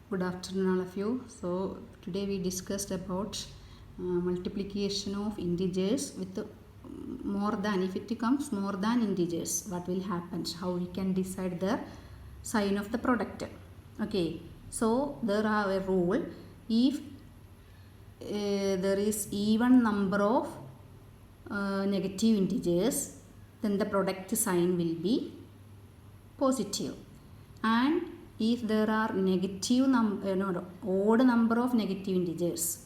Good afternoon all of you. So today we discussed about multiplication of integers with more than. If it becomes more than integers, what will happen? How we can decide the sign of the product. Okay, so there are a rule. If there is even number of negative integers, then the product sign will be positive. And if there are odd number of negative integers,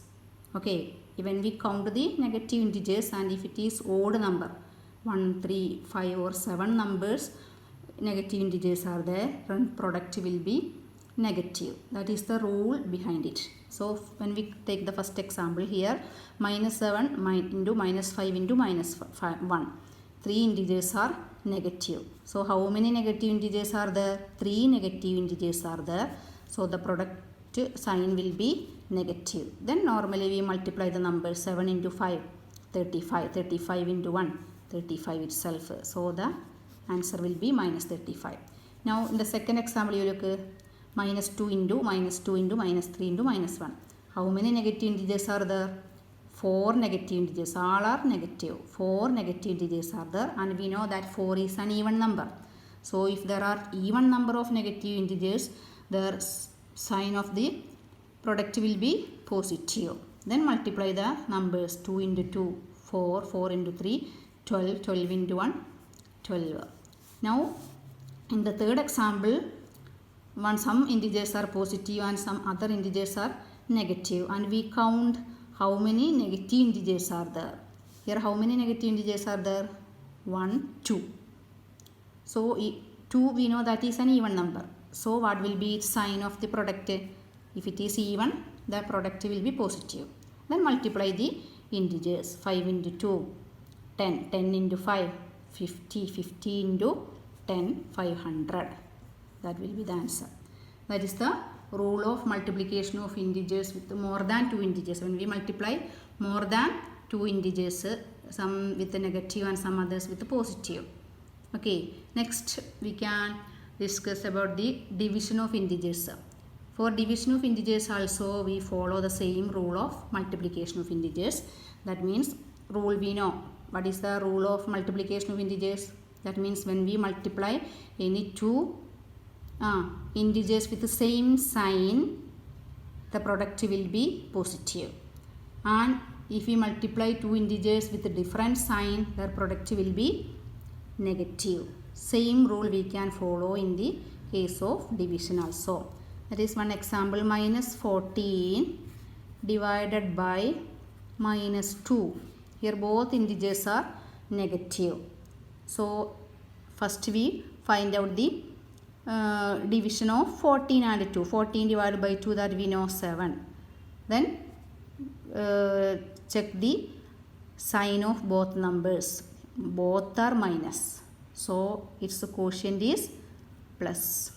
okay, when we count the negative integers and if it is odd number 1, 3, 5 or 7 numbers negative integers are there, then product will be negative. That is the rule behind it. So when we take the first example here, minus 7 into minus 5 into minus 1, 3 integers are negative. So how many negative integers are there? 3 negative integers are there. So the product sign will be negative. Then normally we multiply the number 7 into 5, 35, 35 into 1, 35 itself. So the answer will be minus 35. Now in the second example you look minus 2 into minus 2 into minus 3 into minus 1. How many negative integers are there? 4 negative integers, all are negative. 4 negative integers are there, and we know that 4 is an even number. So if there are even number of negative integers, the sign of the product will be positive. Then multiply the numbers 2 into 2, 4, 4 into 3, 12, 12 into 1, 12. Now in the third example, some integers are positive and some other integers are negative, and we count how many negative integers are there. Here how many negative integers are there? 1, 2. So 2 we know that is an even number. So what will be its sign of the product? If it is even, the product will be positive. Then multiply the integers. 5 into 2, 10. 10 into 5, 50. 50 into 10, 500. That will be the answer. That is the rule of multiplication of integers with more than 2 integers. When we multiply more than 2 integers, some with the negative and some others with the positive. Okay, next we can discuss about the division of integers. For division of integers also we follow the same rule of multiplication of integers. That means rule we know. What is the rule of multiplication of integers? That means when we multiply any two integers with the same sign, the product will be positive. And if we multiply two integers with a different sign, their product will be negative. Same rule we can follow in the case of division also. That is one example, minus 14 divided by minus 2. Here both integers are negative. So first we find out the division of 14 and 2. 14 divided by 2, that we know 7. Then check the sign of both numbers. Both are minus. So its quotient is plus.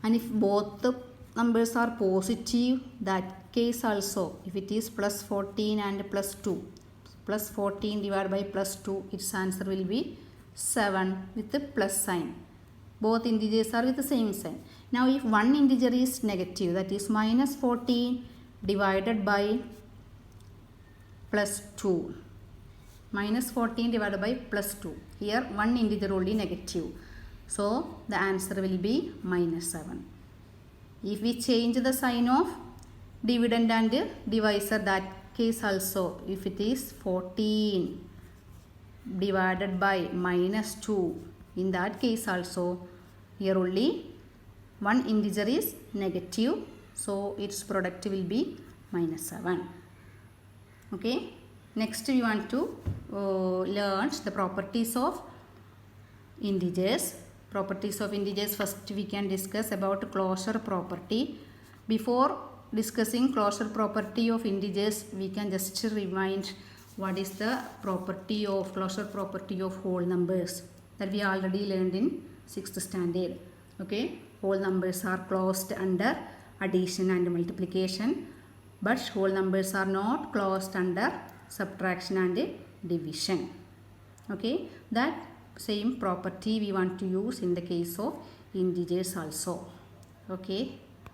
And if both the numbers are positive, that case also, if it is plus 14 and plus 2, plus 14 divided by plus 2, its answer will be 7 with the plus sign. Both integers are with the same sign. Now if one integer is negative, that is minus 14 divided by plus 2. Minus 14 divided by plus 2. Here one integer only negative. So the answer will be minus 7. If we change the sign of dividend and divisor, that case also, if it is 14 divided by minus 2, in that case also, here only one integer is negative, so its product will be minus 7. Okay, next we want to learn the properties of integers. Properties of integers, first we can discuss about closure property. Before discussing closure property of integers, we can just remind what is the property of closure property of whole numbers that we already learned in 6th standard. Okay, whole numbers are closed under addition and multiplication, but whole numbers are not closed under subtraction and division. Okay, that same property we want to use in the case of integers also. Okay.